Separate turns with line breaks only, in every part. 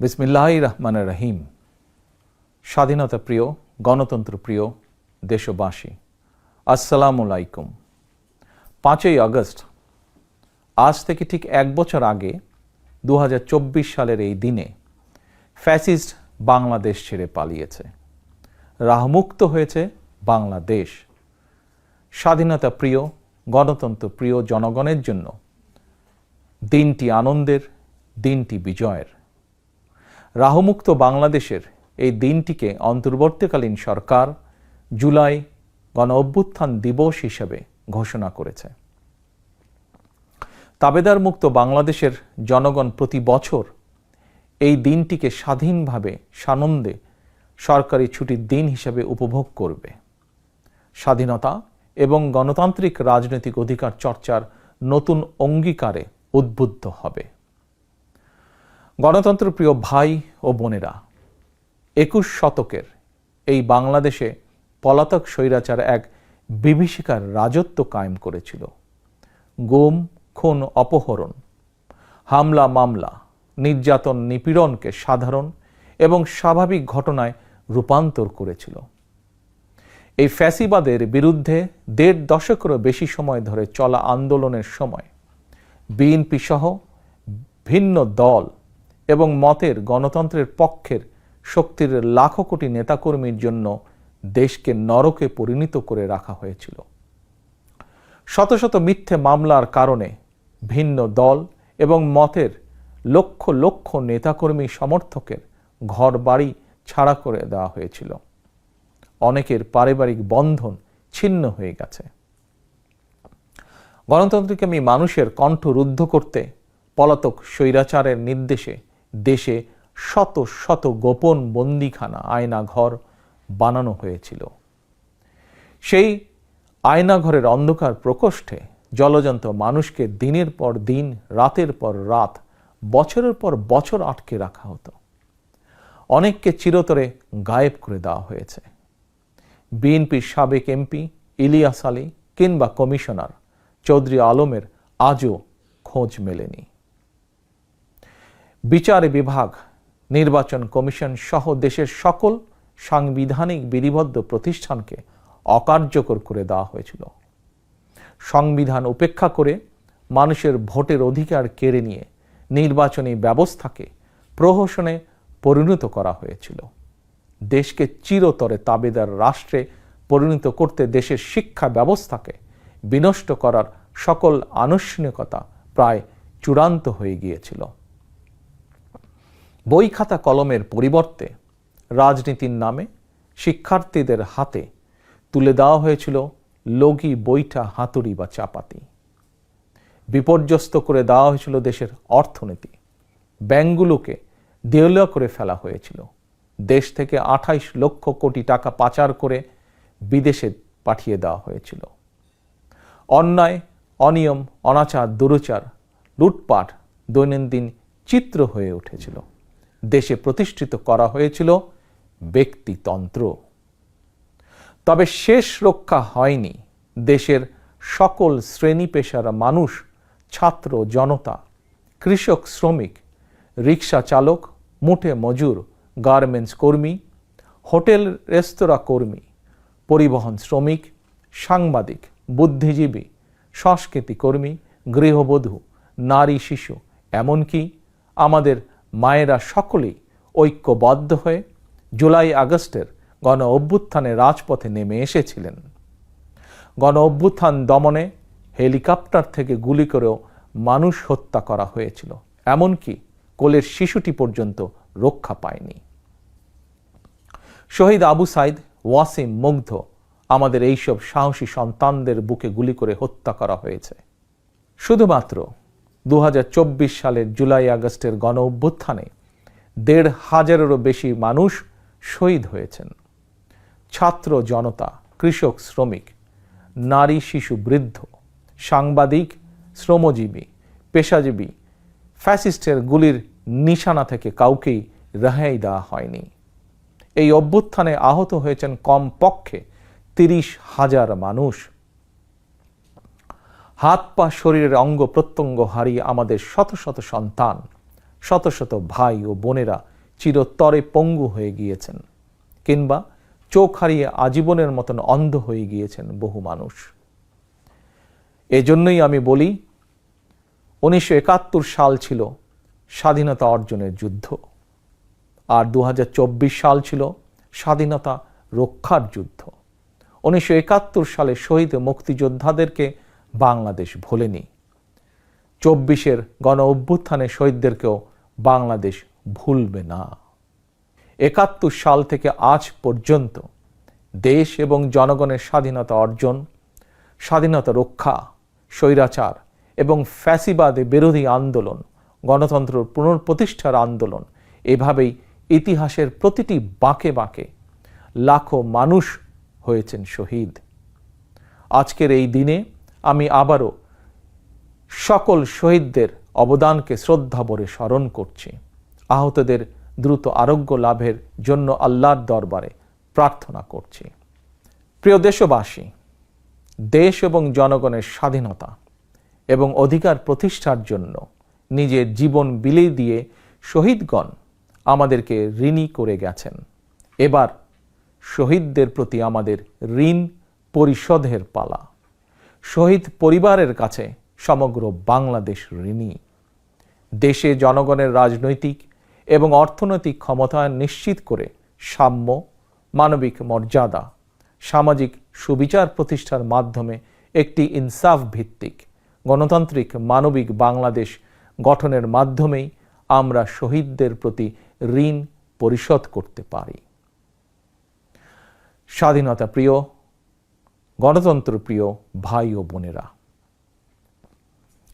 বিসমিল্লাহির রহমানির রহিম। স্বাধীনতা প্রিয়, গণতন্ত্র প্রিয় দেশবাসী, আসসালামু আলাইকুম। 5ই আগস্ট, আজ থেকে ঠিক 1 বছর আগে 2024 সালের এই দিনে ফ্যাসিস্ট বাংলাদেশ ছেড়ে পালিয়েছে। রাহমুক্ত হয়েছে বাংলাদেশ। স্বাধীনতা প্রিয়, গণতন্ত্র প্রিয় জনগণের জন্য দিনটি আনন্দের, দিনটি বিজয়ের। রাহমুক্ত বাংলাদেশের এই দিনটিকে অন্তর্বর্তীকালীন সরকার জুলাই গণ অভ্যুত্থান দিবস হিসেবে ঘোষণা করেছে। তাবেদার মুক্ত বাংলাদেশের জনগণ প্রতি বছর এই দিনটিকে স্বাধীনভাবে সানন্দে সরকারি ছুটির দিন হিসেবে উপভোগ করবে। স্বাধীনতা এবং গণতান্ত্রিক রাজনৈতিক অধিকার চর্চার নতুন অঙ্গীকারে উদ্বুদ্ধ হবে। গণতন্ত্রপ্রিয় ভাই ও বোনেরা, 21 শতকের এই বাংলাদেশে পলাতক স্বৈরাচার এক বিভীষিকার রাজত্ব কায়েম করেছিল। গুম, খুন, অপহরণ, হামলা, মামলা, নির্যাতন, নিপীড়নকে সাধারণ এবং স্বাভাবিক ঘটনায় রূপান্তর করেছিল। এই ফ্যাসিবাদের বিরুদ্ধে 1.5 দশকেরও বেশি সময় ধরে চলা আন্দোলনের সময় বিএনপি সহ ভিন্ন দল এবং মতের গণতন্ত্রের পক্ষের শক্তির লাখো কোটি নেতাকর্মীর জন্য দেশকে নরকে পরিণত করে রাখা হয়েছিল। শত শত মিথ্যে মামলার কারণে ভিন্ন দল এবং মতের লক্ষ লক্ষ নেতাকর্মী সমর্থকের ঘর বাড়ি ছাড়া করে দেওয়া হয়েছিল। অনেকের পারিবারিক বন্ধন ছিন্ন হয়ে গেছে। গণতন্ত্রকামী মানুষের কণ্ঠ রুদ্ধ করতে পলাতক স্বৈরাচারের নির্দেশে দেশে শত শত গোপন বন্দিখানা, আয়নাঘর বানানো হয়েছিল। সেই আয়নাঘরের অন্ধকার প্রকোষ্ঠে জলজন্ত মানুষকে দিনের পর দিন, রাতের পর রাত, বছরের পর বছর আটকে রাখা হতো। অনেককে চিরতরে গায়েব করে দেওয়া হয়েছে। বিএনপির সাবেক এমপি ইলিয়াস আলী কিংবা কমিশনার চৌধুরী আলমের আজও খোঁজ মেলেনি। বিচার বিভাগ, নির্বাচন কমিশন সহ দেশের সকল সাংবিধানিক বিধিবদ্ধ প্রতিষ্ঠানকে অকার্যকর করে দেওয়া হয়েছিল। সংবিধান উপেক্ষা করে মানুষের ভোটের অধিকার কেড়ে নিয়ে নির্বাচনী ব্যবস্থাকে প্রহসনে পরিণত করা হয়েছিল। দেশকে চিরতরে তাবেদার রাষ্ট্রে পরিণত করতে দেশের শিক্ষা ব্যবস্থাকে বিনষ্ট করার সকল আনুষ্ঠানিকতা প্রায় চূড়ান্ত হয়ে গিয়েছিল। বই খাতা কলমের পরিবর্তে রাজনীতির নামে শিক্ষার্থীদের হাতে তুলে দেওয়া হয়েছিল লগি, বৈঠা, হাতুড়ি বা চাপাতি। বিপর্যস্ত করে দেওয়া হয়েছিল দেশের অর্থনীতি। ব্যাংকগুলোকে দেউলিয়া করে ফেলা হয়েছিল। দেশ থেকে 28 লক্ষ কোটি টাকা পাচার করে বিদেশে পাঠিয়ে দেওয়া হয়েছিল। অন্যায়, অনিয়ম, অনাচার, দুরাচার, লুটপাট দৈনন্দিন চিত্র হয়ে উঠেছিল। দেশে প্রতিষ্ঠিত করা হয়েছিল ব্যক্তিতন্ত্র। তবে শেষ রক্ষা হয়নি দেশের সকল শ্রেণী পেশার মানুষ, ছাত্র জনতা, কৃষক, শ্রমিক, রিক্সা চালক, মুঠে মজুর, গার্মেন্টস কর্মী, হোটেল রেস্তোরাঁ কর্মী, পরিবহন শ্রমিক, সাংবাদিক, বুদ্ধিজীবী, সংস্কৃতি কর্মী, গৃহবধূ, নারী, শিশু, এমনকি আমাদের মায়েরা সকলেই ঐক্যবদ্ধ হয়ে জুলাই আগস্টের গণ অভ্যুত্থানে রাজপথে নেমে এসেছিলেন। গণ অভ্যুত্থান দমনে হেলিকপ্টার থেকে গুলি করেও মানুষ হত্যা করা হয়েছিল। এমনকি কোলের শিশুটি পর্যন্ত রক্ষা পায়নি। শহীদ আবু সাইদ, ওয়াসিম, মুগ্ধ, আমাদের এইসব সাহসী সন্তানদের বুকে গুলি করে হত্যা করা হয়েছে। শুধুমাত্র 2024 সালের জুলাই আগস্টের গণ অভ্যুত্থানে 1,500-এরও বেশি মানুষ শহীদ হয়েছেন। ছাত্র জনতা, কৃষক, শ্রমিক, নারী, শিশু, বৃদ্ধ, সাংবাদিক, শ্রমজীবী, পেশাজীবী, ফ্যাসিস্টের গুলির নিশানা থেকে কাউকেই রেহাই দেওয়া হয়নি। এই অভ্যুত্থানে আহত হয়েছেন কমপক্ষে 30,000 মানুষ। হাত পা, শরীরের অঙ্গ প্রত্যঙ্গ হারিয়ে আমাদের শত শত সন্তান শত শত ভাই ও বোনেরা চিরতরে পঙ্গু হয়ে গিয়েছেন, কিংবা চোখ হারিয়ে আজীবনের মতন অন্ধ হয়ে গিয়েছেন বহু মানুষ। এজন্যই আমি বলি, 1971 সাল ছিল স্বাধীনতা অর্জনের যুদ্ধ, আর 2024 সাল ছিল স্বাধীনতা রক্ষার যুদ্ধ। 1971 সালে শহীদ মুক্তিযোদ্ধাদেরকে বাংলাদেশ ভোলেনি। 24-এর গণ অভ্যুত্থানের শহীদদেরকেও বাংলাদেশ ভুলবে না। 71 সাল থেকে আজ পর্যন্ত দেশ এবং জনগণের স্বাধীনতা অর্জন, স্বাধীনতা রক্ষা, স্বৈরাচার এবং ফ্যাসিবাদ বিরোধী আন্দোলন, গণতন্ত্র পুনঃপ্রতিষ্ঠার আন্দোলন, এভাবেই ইতিহাসের প্রতিটি বাঁকে বাঁকে লাখো মানুষ হয়েছেন শহীদ। আজকের এই দিনে আমি আবারও সকল শহীদদের অবদানকে শ্রদ্ধাভরে স্মরণ করছি। আহতদের দ্রুত আরোগ্য লাভের জন্য আল্লাহর দরবারে প্রার্থনা করছি। প্রিয় দেশবাসী, দেশ এবং জনগণের স্বাধীনতা এবং অধিকার প্রতিষ্ঠার জন্য নিজের জীবন বিলিয়ে দিয়ে শহীদগণ আমাদেরকে ঋণী করে গেছেন। এবার শহীদদের প্রতি আমাদের ঋণ পরিশোধের পালা। শহীদ পরিবারের কাছে সমগ্র বাংলাদেশ ঋণী। দেশে জনগণের রাজনৈতিক এবং অর্থনৈতিক ক্ষমতায়ন নিশ্চিত করে সাম্য, মানবিক মর্যাদা, সামাজিক সুবিচার প্রতিষ্ঠার মাধ্যমে একটি ইনসাফ ভিত্তিক গণতান্ত্রিক মানবিক বাংলাদেশ গঠনের মাধ্যমেই আমরা শহীদদের প্রতি ঋণ পরিশোধ করতে পারি। স্বাধীনতা প্রিয়, গণতন্ত্র প্রিয় ভাই ও বোনেরা,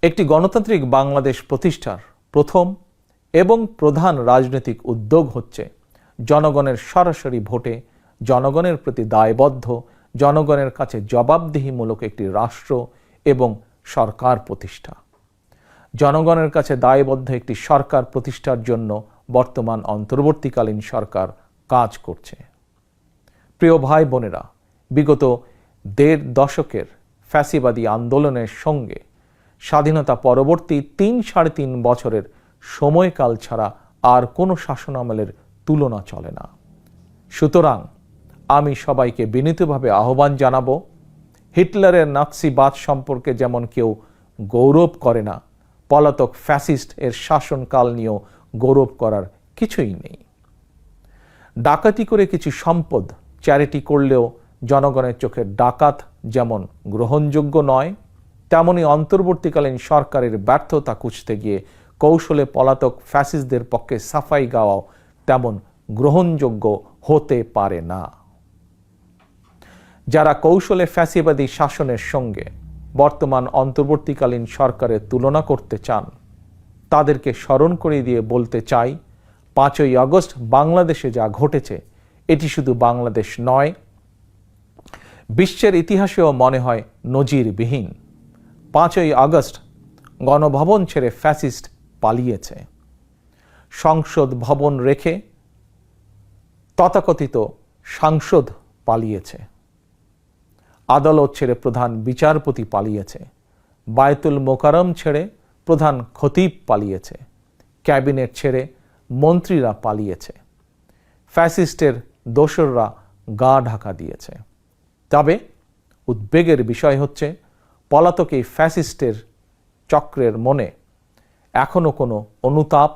একটি গণতান্ত্রিক বাংলাদেশ প্রতিষ্ঠার প্রথম এবং প্রধান রাজনৈতিক উদ্যোগ হচ্ছে জনগণের সরাসরি ভোটে জনগণের প্রতি দায়বদ্ধ, জনগণের কাছে জবাবদিহিমূলক একটি রাষ্ট্র এবং সরকার প্রতিষ্ঠা। জনগণের কাছে দায়বদ্ধ একটি সরকার প্রতিষ্ঠার জন্য বর্তমান অন্তর্বর্তীকালীন সরকার কাজ করছে। প্রিয় ভাই বোনেরা, বিগত 1.5 দশকের ফ্যাসিবাদী আন্দোলনের সঙ্গে স্বাধীনতা পরবর্তী 3-3.5 বছরের সময়কাল ছাড়া আর কোনো শাসনামলের তুলনা চলে না। সুতরাং আমি সবাইকে বিনীতভাবে আহ্বান জানাবো, হিটলারের নাৎসিবাদ সম্পর্কে যেমন কেউ গৌরব করে না, পলাতক ফ্যাসিস্ট এর শাসনকাল নিয়েও গৌরব করার কিছুই নেই। ডাকাতি করে কিছু সম্পদ চ্যারিটি করলেও জনগণের চোখে ডাকাত যেমন গ্রহণযোগ্য নয়, তেমনি অন্তর্বর্তীকালীন সরকারের ব্যর্থতা খুঁজতে গিয়ে কৌশলে পলাতক ফ্যাসিস্টদের পক্ষে সাফাই গাওয়াও তেমন গ্রহণযোগ্য হতে পারে না। যারা কৌশলে ফ্যাসিবাদী শাসনের সঙ্গে বর্তমান অন্তর্বর্তীকালীন সরকারের তুলনা করতে চান, তাদেরকে স্মরণ করে দিয়ে বলতে চাই, 5ই আগস্ট বাংলাদেশে যা ঘটেছে এটি শুধু বাংলাদেশ নয়, বিশ্বের ইতিহাসেও মনে হয় নজিরবিহীন। 5ই আগস্ট গণভবন ছেড়ে ফ্যাসিস্ট পালিয়েছে। সংসদ ভবন রেখে তথাকথিত সাংসদ পালিয়েছে। আদালত ছেড়ে প্রধান বিচারপতি পালিয়েছে। বায়তুল মোকাররম ছেড়ে প্রধান খতিব পালিয়েছে। ক্যাবিনেট ছেড়ে মন্ত্রীরা পালিয়েছে। ফ্যাসিস্টের দোসররা গা ঢাকা দিয়েছে। তবে উদ্বেগের বিষয় হচ্ছে, পলাতক এই ফ্যাসিস্টের চক্রের মনে এখনো কোনো অনুতাপ,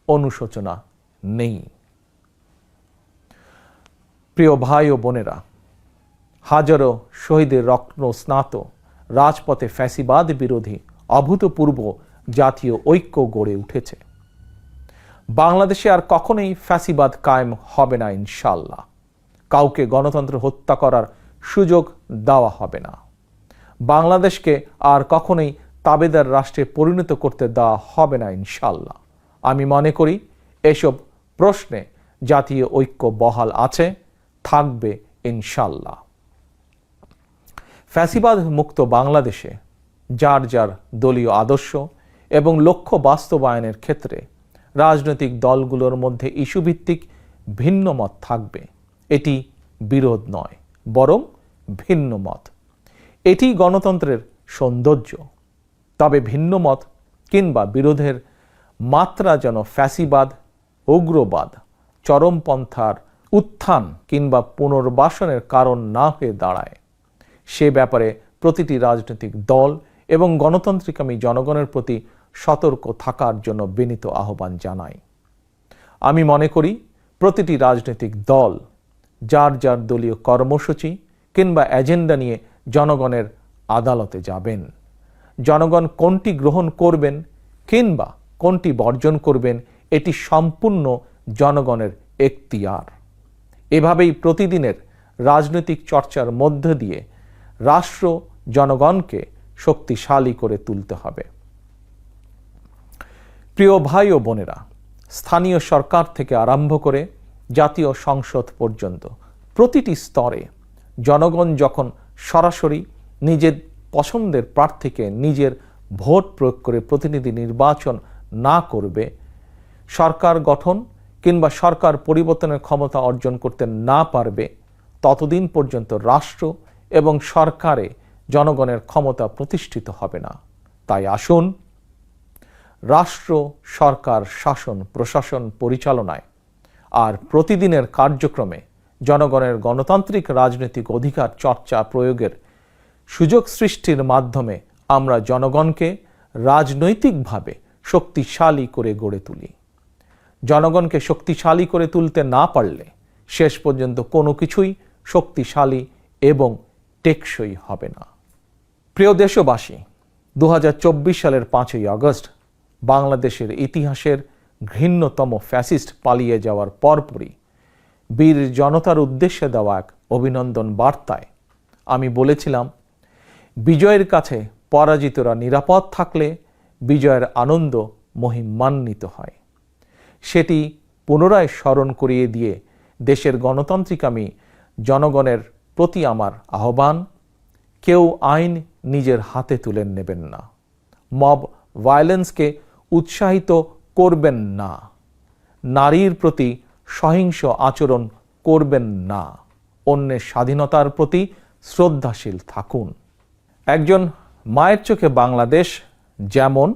অনুশোচনা নেই। প্রিয় ভাই ও বোনেরা, হাজারো শহীদের রক্ত স্নাত রাজপথে ফ্যাসিবাদ বিরোধী অভূতপূর্ব জাতীয় ঐক্য গড়ে উঠেছে। বাংলাদেশে আর কখনোই ফ্যাসিবাদ কায়েম হবে না ইনশাআল্লাহ। কাউকে গণতন্ত্র হত্যা করার সুযোগ দেওয়া হবে না। বাংলাদেশকে আর কখনোই তাবেদার রাষ্ট্রে পরিণত করতে দেওয়া হবে না ইনশাআল্লাহ। আমি মনে করি এসব প্রশ্নে জাতীয় ঐক্য বহাল আছে, থাকবে ইনশাআল্লাহ। ফ্যাসিবাদ মুক্ত বাংলাদেশে যার যার দলীয় আদর্শ এবং লক্ষ্য বাস্তবায়নের ক্ষেত্রে রাজনৈতিক দলগুলোর মধ্যে ইস্যুভিত্তিক ভিন্ন মত থাকবে। এটি বিরোধ নয়, বরং ভিন্ন মত। এটি গণতন্ত্রের সৌন্দর্য। তবে ভিন্ন মত কিংবা বিরোধের মাত্রা যেন ফ্যাসিবাদ, উগ্রবাদ, চরমপন্থার উত্থান কিংবা পুনর্বাসনের কারণ না হয়ে দাঁড়ায়, সে ব্যাপারে প্রতিটি রাজনৈতিক দল এবং গণতান্ত্রিকামী জনগণের প্রতি সতর্ক থাকার জন্য বিনীত আহ্বান জানাই। আমি মনে করি প্রতিটি রাজনৈতিক দল যার যার দলীয় কর্মসূচি কিংবা এজেন্ডা নিয়ে জনগণের আদালতে যাবেন। জনগণ কোনটি গ্রহণ করবেন কিংবা কোনটি বর্জন করবেন এটি সম্পূর্ণ জনগণের এখতিয়ার। এভাবেই প্রতিদিনের রাজনৈতিক চর্চার মধ্য দিয়ে রাষ্ট্র জনগণকে শক্তিশালী করে তুলতে হবে। প্রিয় ভাই ও বোনেরা, স্থানীয় সরকার থেকে আরম্ভ করে জাতীয় সংসদ পর্যন্ত প্রতিটি স্তরে জনগণ যখন সরাসরি নিজের পছন্দের প্রার্থীকে নিজের ভোট প্রয়োগ করে প্রতিনিধি নির্বাচন না করবে, সরকার গঠন কিংবা সরকার পরিবর্তনের ক্ষমতা অর্জন করতে না পারবে, ততদিন পর্যন্ত রাষ্ট্র এবং সরকারে জনগণের ক্ষমতা প্রতিষ্ঠিত হবে না। তাই আসুন রাষ্ট্র, সরকার, শাসন, প্রশাসন পরিচালনায় আর প্রতিদিনের কার্যক্রমে জনগণের গণতান্ত্রিক রাজনৈতিক অধিকার চর্চা প্রয়োগের সুযোগ সৃষ্টির মাধ্যমে আমরা জনগণকে রাজনৈতিকভাবে শক্তিশালী করে গড়ে তুলি। জনগণকে শক্তিশালী করে তুলতে না পারলে শেষ পর্যন্ত কোনো কিছুই শক্তিশালী এবং টেকসই হবে না। প্রিয় দেশবাসী, 2024 সালের 5ই আগস্ট বাংলাদেশের ইতিহাসের ঘৃণ্যতম ফ্যাসিস্ট পালিয়ে যাওয়ার পরপরই বীর জনতার উদ্দেশ্যে দেওয়া এক অভিনন্দন বার্তায় আমি বলেছিলাম, বিজয়ের কাছে পরাজিতরা নিরাপদ থাকলে বিজয়ের আনন্দ মহিমান্বিত হয়। সেটি পুনরায় স্মরণ করিয়ে দিয়ে দেশের গণতান্ত্রিকামী জনগণের প্রতি আমার আহ্বান, কেউ আইন নিজের হাতে তুলে নেবেন না, মব ভায়োলেন্সকে উৎসাহিত করবেন না, নারীর প্রতি সহিংস আচরণ করবেন না, অন্যের স্বাধীনতার প্রতি শ্রদ্ধাশীল থাকুন। একজন মায়ের চোখে বাংলাদেশ যেমন,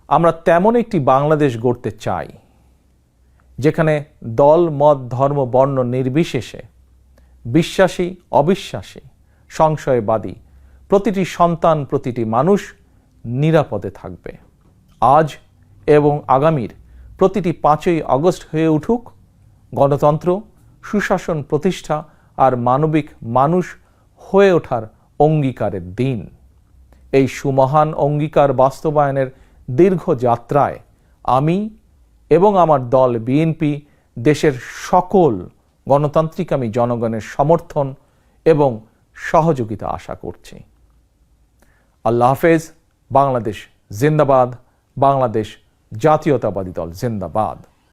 আমরা তেমন একটি বাংলাদেশ গড়তে চাই যেখানে দল, মত, ধর্ম, বর্ণ নির্বিশেষে বিশ্বাসী, অবিশ্বাসী, সংশয়বাদী প্রতিটি সন্তান, প্রতিটি মানুষ নিরাপদে থাকবে। আজ এবং আগামীর প্রতিটি 5ই আগস্ট হয়ে উঠুক গণতন্ত্র, সুশাসন প্রতিষ্ঠা আর মানবিক মানুষ হয়ে ওঠার অঙ্গীকারের দিন। এই সুমহান অঙ্গীকার বাস্তবায়নের দীর্ঘ যাত্রায় আমি এবং আমার দল বিএনপি দেশের সকল গণতান্ত্রিকামী জনগণের সমর্থন এবং সহযোগিতা আশা করছি। আল্লাহ হাফেজ। বাংলাদেশ জিন্দাবাদ। বাংলাদেশ জাতীয়তাবাদী দল জিন্দাবাদ।